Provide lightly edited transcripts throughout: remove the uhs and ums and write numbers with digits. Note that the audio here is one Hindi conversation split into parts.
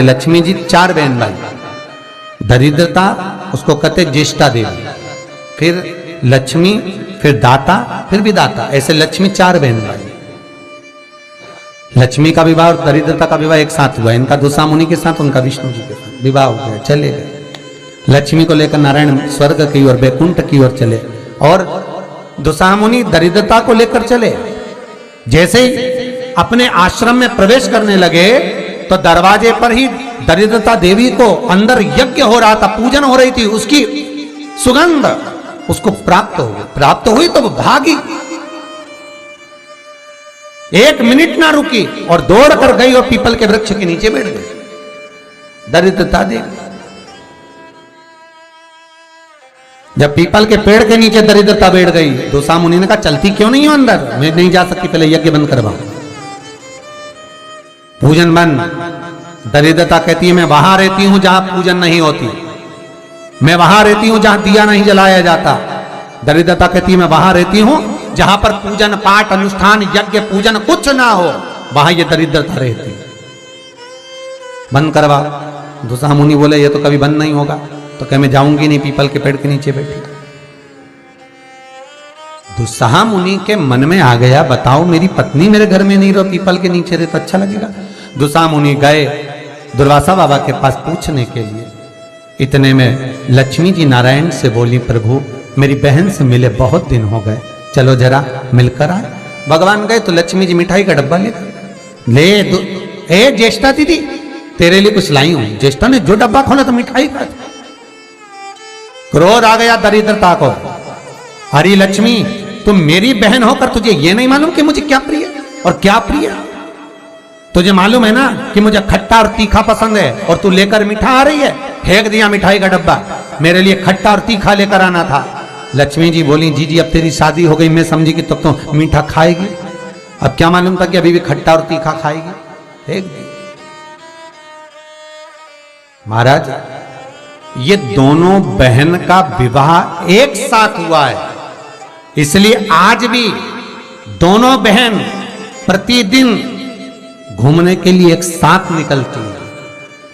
लक्ष्मी जी 4 बहन भाई, दरिद्रता उसको कहते ज्येष्ठा देवी, फिर लक्ष्मी, फिर दाता, फिर विदाता, ऐसे लक्ष्मी 4 बहन भाई। लक्ष्मी का विवाह और दरिद्रता का विवाह एक साथ हुआ, इनका दुसा मुनि के साथ, उनका विष्णु जी के साथ विवाह हो गया, चले गए। लक्ष्मी को लेकर नारायण स्वर्ग की ओर, बैकुंठ की ओर चले, और दुसा मुनि दरिद्रता को लेकर चले। जैसे ही अपने आश्रम में प्रवेश करने लगे तो दरवाजे पर ही दरिद्रता देवी को अंदर यज्ञ हो रहा था, पूजन हो रही थी, उसकी सुगंध उसको प्राप्त हो गई। प्राप्त हुई तो वो भागी, 1 मिनट ना रुकी और दौड़ कर गई और पीपल के वृक्ष के नीचे बैठ गई दरिद्रता देवी। जब पीपल के पेड़ के नीचे दरिद्रता बैठ गई, दुसा मुनि ने कहा चलती क्यों नहीं हो अंदर, मैं नहीं जा सकती, पहले यज्ञ बंद करवाओ, पूजन बंद। दरिद्रता कहती है मैं वहां रहती हूं जहां पूजन नहीं होती, मैं वहां रहती हूं जहां दिया नहीं जलाया जाता। दरिद्रता कहती है मैं वहां रहती हूं जहां पर पूजन पाठ अनुष्ठान यज्ञ पूजन कुछ ना हो, वहां ये दरिद्रता रहती। बंद करवा। दुसा मुनि बोले ये तो कभी बंद नहीं होगा, तो कह मैं जाऊंगी नहीं, पीपल के पेड़ के नीचे बैठी। दुस्साह मुनि के मन में आ गया, बताओ मेरी पत्नी मेरे घर में नहीं रहो, पीपल के नीचे रहे तो अच्छा लगेगा। दुस्साह मुनि गए दुर्वासा बाबा के पास पूछने के लिए। इतने में लक्ष्मी जी नारायण से बोली, प्रभु मेरी बहन से मिले बहुत दिन हो गए, चलो जरा मिलकर आए। भगवान गए तो लक्ष्मी जी मिठाई का डब्बा ले ए ज्येष्ठा दीदी तेरे लिए कुछ लाई हूं। ज्येष्ठा ने जो डब्बा खोला तो मिठाई का। क्रोध आ गया दरिद्रता को, हरी लक्ष्मी तुम मेरी बहन होकर तुझे ये नहीं मालूम कि मुझे क्या प्रिय और क्या प्रिय? तुझे मालूम है ना कि मुझे खट्टा और तीखा पसंद है, और तू लेकर मीठा आ रही है। फेंक दिया मिठाई का डब्बा, मेरे लिए खट्टा और तीखा लेकर आना था। लक्ष्मी जी बोली, जी जी अब तेरी शादी हो गई, मैं समझी कि तब तो मीठा खाएगी, अब क्या मालूम था कि अभी भी खट्टा और तीखा खाएगी। फेंक दी। महाराज ये दोनों बहन का विवाह एक साथ हुआ है, इसलिए आज भी दोनों बहन प्रतिदिन घूमने के लिए एक साथ निकलती है।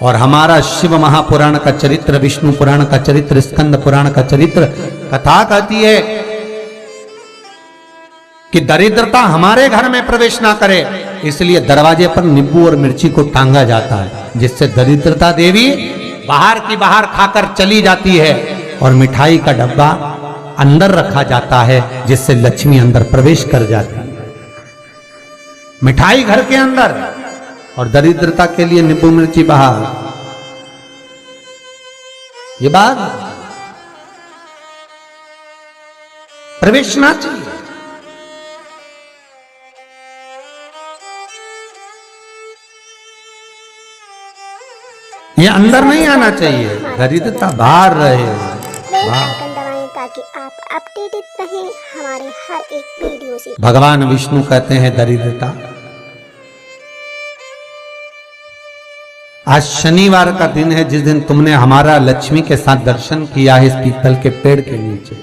और हमारा शिव महापुराण का चरित्र, विष्णु पुराण का चरित्र, स्कंद पुराण का चरित्र कथा कहती है कि दरिद्रता हमारे घर में प्रवेश ना करे, इसलिए दरवाजे पर नींबू और मिर्ची को टांगा जाता है, जिससे दरिद्रता देवी बाहर की बाहर खाकर चली जाती है, और मिठाई का डब्बा अंदर रखा जाता है, जिससे लक्ष्मी अंदर प्रवेश कर जाती है। मिठाई घर के अंदर और दरिद्रता के लिए नींबू मिर्ची बाहर। ये बात प्रवेश ना चाहिए। ये अंदर नहीं आना चाहिए, दरिद्रता बाहर रहे। ताकि आप अपडेटेड रहें हमारे हर एक वीडियो से। भगवान विष्णु कहते हैं दरिद्रता। आज शनिवार का दिन है, जिस दिन तुमने हमारा लक्ष्मी के साथ दर्शन किया है इस पीपल के पेड़ के नीचे।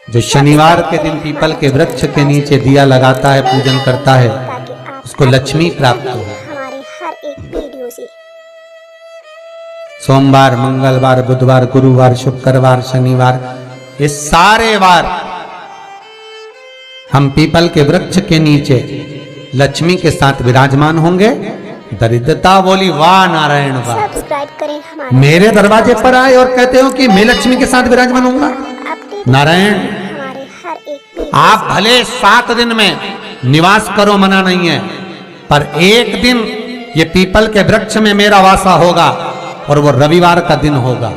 जो शनिवार के दिन पीपल के वृक्ष के नीचे दिया लगाता है, पूजन करता है, उसको लक्ष्मी प्राप्त हो। हमारे हर एक वीडियो से सोमवार, मंगलवार, बुधवार, गुरुवार, शुक्रवार, शनिवार, ये सारे वार हम पीपल के वृक्ष के नीचे लक्ष्मी के साथ विराजमान होंगे। दरिद्रता बोली, वाह नारायण वाह, सब्सक्राइब करें हमारे मेरे दरवाजे पर आए और कहते हो कि मैं लक्ष्मी के साथ विराजमान होऊंगा। नारायण हमारे हर एक आप भले 7 दिन में निवास करो, मना नहीं है, पर एक दिन ये पीपल के वृक्ष में मेरा वासा होगा, और वो रविवार का दिन होगा।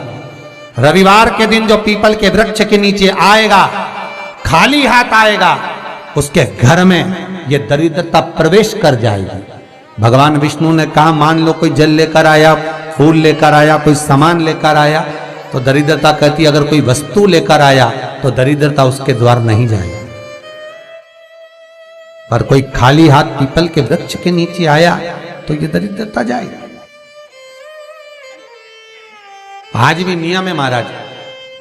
रविवार के दिन जो पीपल के वृक्ष के नीचे आएगा, खाली हाथ आएगा, उसके घर में ये दरिद्रता प्रवेश कर जाएगी। भगवान विष्णु ने कहा, मान लो कोई जल लेकर आया, फूल लेकर आया, कोई सामान लेकर आया, तो दरिद्रता कहती अगर कोई वस्तु लेकर आया तो दरिद्रता उसके द्वार नहीं जाएगी। पर कोई खाली हाथ पीपल के वृक्ष के नीचे आया तो ये दरिद्रता जाएगी। आज भी नियम है महाराज,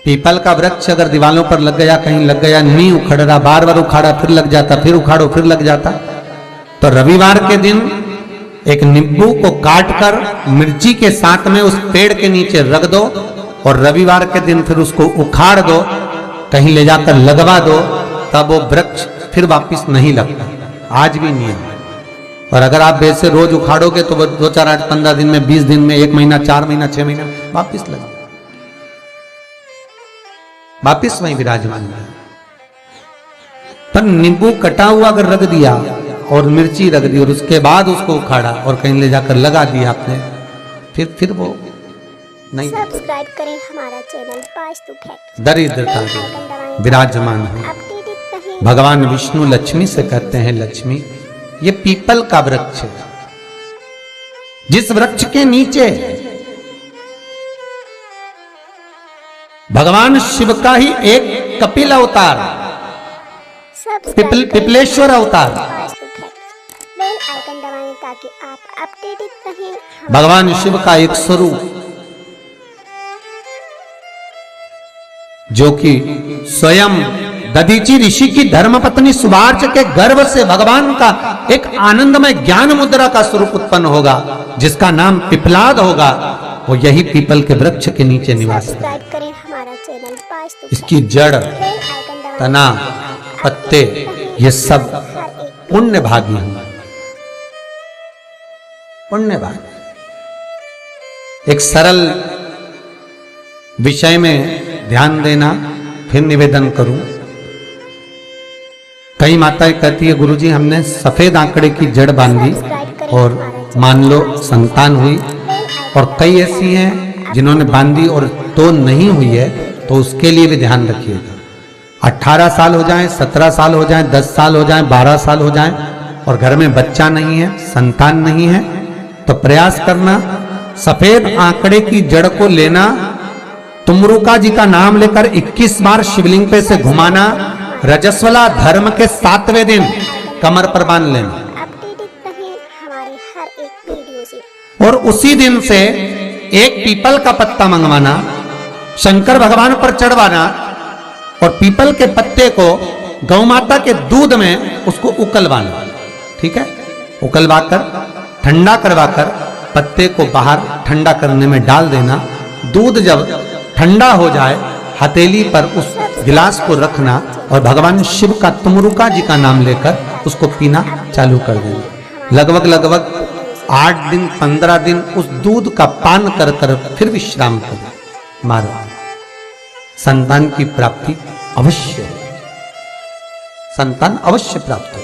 पीपल का वृक्ष अगर दीवालों पर लग गया, कहीं लग गया, नहीं उखड़ रहा, बार बार उखाड़ा फिर लग जाता, फिर उखाड़ो फिर लग जाता, तो रविवार के दिन एक नींबू को काटकर मिर्ची के साथ में उस पेड़ के नीचे रख दो और रविवार के दिन फिर उसको उखाड़ दो, कहीं ले जाकर लगवा दो, तब वो वृक्ष फिर वापस नहीं लगता। आज भी नियम है। और अगर आप वैसे रोज उखाड़ोगे तो वो 2, 4, 8, 15 दिन में, 20 दिन में, 1 महीना, 4 महीना, 6 महीना वापस लगे, वापस वहीं विराजमान है। पर नींबू कटा हुआ अगर रख दिया और मिर्ची रख दी और उसके बाद उसको उखाड़ा और कहीं ले जाकर लगा दिया आपने, फिर वो नहीं। सब्सक्राइब करें हमारा चैनल वास्तु फैक्ट। दरिद्रता विराजमान है। अपडेटेड रहें। भगवान विष्णु लक्ष्मी से कहते हैं, लक्ष्मी ये पीपल का वृक्ष है, जिस वृक्ष के नीचे भगवान शिव का ही एक कपिल अवतार, पिपलेश्वर अवतार, बेल आइकन दबाएं ताकि आप अपडेटेड रहें। भगवान शिव का एक स्वरूप जो कि स्वयं दधीचि ऋषि की धर्मपत्नी सुभार्च के गर्भ से भगवान का एक आनंदमय ज्ञान मुद्रा का स्वरूप उत्पन्न होगा, जिसका नाम पिपलाद होगा, वो यही पीपल के वृक्ष के नीचे निवास सब्सक्राइब करें हमारा चैनल वास्तु इसकी जड़, बेल आइकन दबाएं तना, पत्ते ये सब पुण्य भागी हैं, पुण्य भागी। एक सरल विषय में ध्यान देना, फिर निवेदन करूं। कई माताएं कहती है, गुरुजी हमने सफेद आंकड़े की जड़ बांधी और मान लो संतान हुई, और कई ऐसी हैं जिन्होंने बांधी और तो नहीं हुई है, तो उसके लिए भी ध्यान रखिएगा। 18 साल हो जाएं, 17 साल हो जाएं, 10 साल हो जाएं, 12 साल हो जाएं और घर में बच्चा नहीं है, संतान नहीं है, तो प्रयास करना सफेद आंकड़े की जड़ को लेना, तुमरुका जी का नाम लेकर 21 बार शिवलिंग पे से घुमाना, रजस्वला धर्म के 7वें दिन कमर पर बांध लेना, अपडेटेड रहें हमारे हर एक वीडियो से। और उसी दिन से एक पीपल का पत्ता मंगवाना, शंकर भगवान पर चढ़वाना, और पीपल के पत्ते को गौ माता के दूध में उसको उकलवाना, ठीक है, उकलवाकर ठंडा करवाकर पत्ते को बाहर ठंडा करने में डाल देना। दूध जब ठंडा हो जाए, हथेली पर उस गिलास को रखना और भगवान शिव का तुमरुका जी का नाम लेकर उसको पीना चालू कर देना। लगभग 8 दिन 15 दिन उस दूध का पान कर कर फिर विश्राम करो, मारो, संतान की प्राप्ति अवश्य हो, संतान अवश्य प्राप्त हो।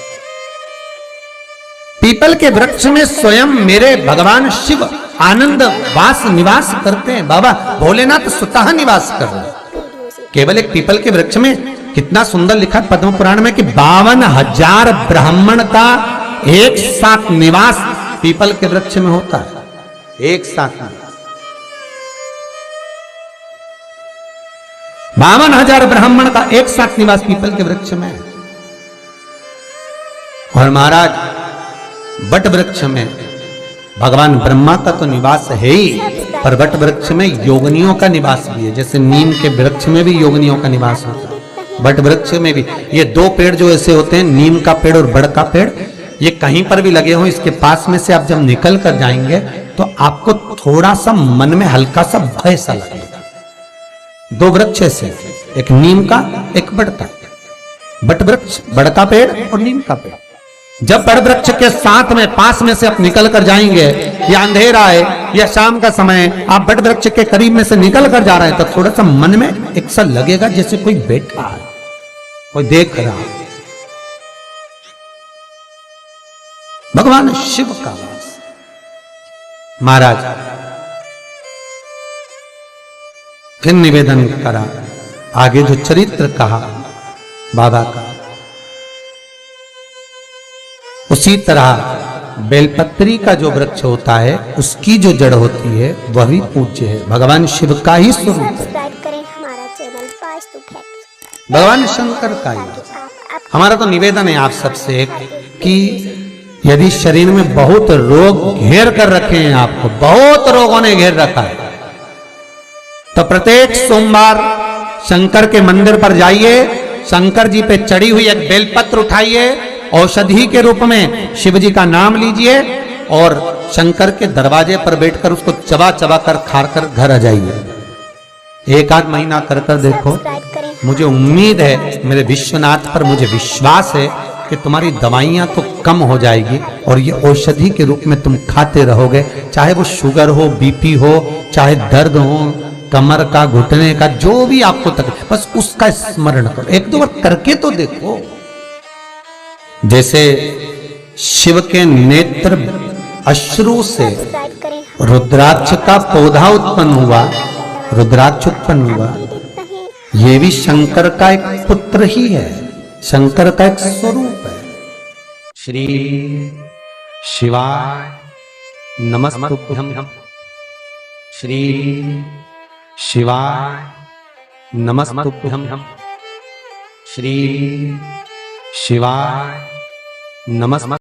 पीपल के वृक्ष में स्वयं मेरे भगवान शिव आनंद वास निवास करते हैं। बाबा भोलेनाथ स्वतः निवास कर रहे हैं केवल एक पीपल के वृक्ष में। कितना सुंदर लिखा पद्म पुराण में कि 52,000 ब्राह्मण का एक साथ निवास पीपल के वृक्ष में होता है, एक साथ में 52,000 ब्राह्मण का एक साथ निवास पीपल के वृक्ष में है। और महाराज बट वृक्ष में भगवान ब्रह्मा का तो निवास है ही, पर बट वृक्ष में योगनियों का निवास भी है। जैसे नीम के वृक्ष में भी योगनियों का निवास होता है, बट वृक्ष में भी। ये 2 पेड़ जो ऐसे होते हैं, नीम का पेड़ और बड़ का पेड़, ये कहीं पर भी लगे हो, इसके पास में से आप जब निकल कर जाएंगे तो आपको थोड़ा सा मन में हल्का सा भय सा लगेगा। 2 वृक्ष ऐसे, एक नीम का, एक बड़ का। बट वृक्ष, बड़ का पेड़ और नीम का पेड़। जब बड़ वृक्ष के साथ में पास में से आप निकल कर जाएंगे, या अंधेरा है या शाम का समय, आप बड़ वृक्ष के करीब में से निकल कर जा रहे हैं, तो थोड़ा सा मन में एक सा लगेगा जैसे कोई बैठा है, कोई देख रहा है। भगवान शिव का वास। महाराज फिर निवेदन करा, आगे जो चरित्र कहा बाबा का, उसी तरह बेलपत्री का जो वृक्ष होता है, उसकी जो जड़ होती है वह भी पूज्य है, भगवान शिव का ही स्वरूप है, सब्सक्राइब करें हमारा चैनल वास्तु फैक्ट। भगवान शंकर का ही। हमारा तो निवेदन है आप सबसे कि यदि शरीर में बहुत रोग घेर कर रखे हैं, आपको बहुत रोगों ने घेर रखा है, तो प्रत्येक सोमवार शंकर के मंदिर पर जाइए, शंकर जी पे चढ़ी हुई एक बेलपत्र उठाइए, औषधि के रूप में शिव जी का नाम लीजिए और शंकर के दरवाजे पर बैठकर उसको चबा चबा कर खा कर घर आ जाइए। एक आध महीना कर देखो। सब्सक्राइब करें। मुझे उम्मीद है, मेरे विश्वनाथ पर मुझे विश्वास है कि तुम्हारी दवाइयां तो कम हो जाएगी और ये औषधि के रूप में तुम खाते रहोगे। चाहे वो शुगर हो, बीपी हो, चाहे दर्द हो, कमर का, घुटने का, जो भी आपको तकलीफ, बस उसका स्मरण करो। एक दो बार करके तो देखो। जैसे शिव के नेत्र अश्रु से सब्सक्राइब करें। रुद्राक्ष का पौधा उत्पन्न हुआ, रुद्राक्ष उत्पन्न हुआ। अपडेटेड रहें। ये भी शंकर का एक पुत्र ही है, शंकर का एक स्वरूप है। श्री शिवाय नमस्तुभ्यं। श्री शिवाय नमस्तुभ्यं। श्री शिवाय नमस्तुभ्यं।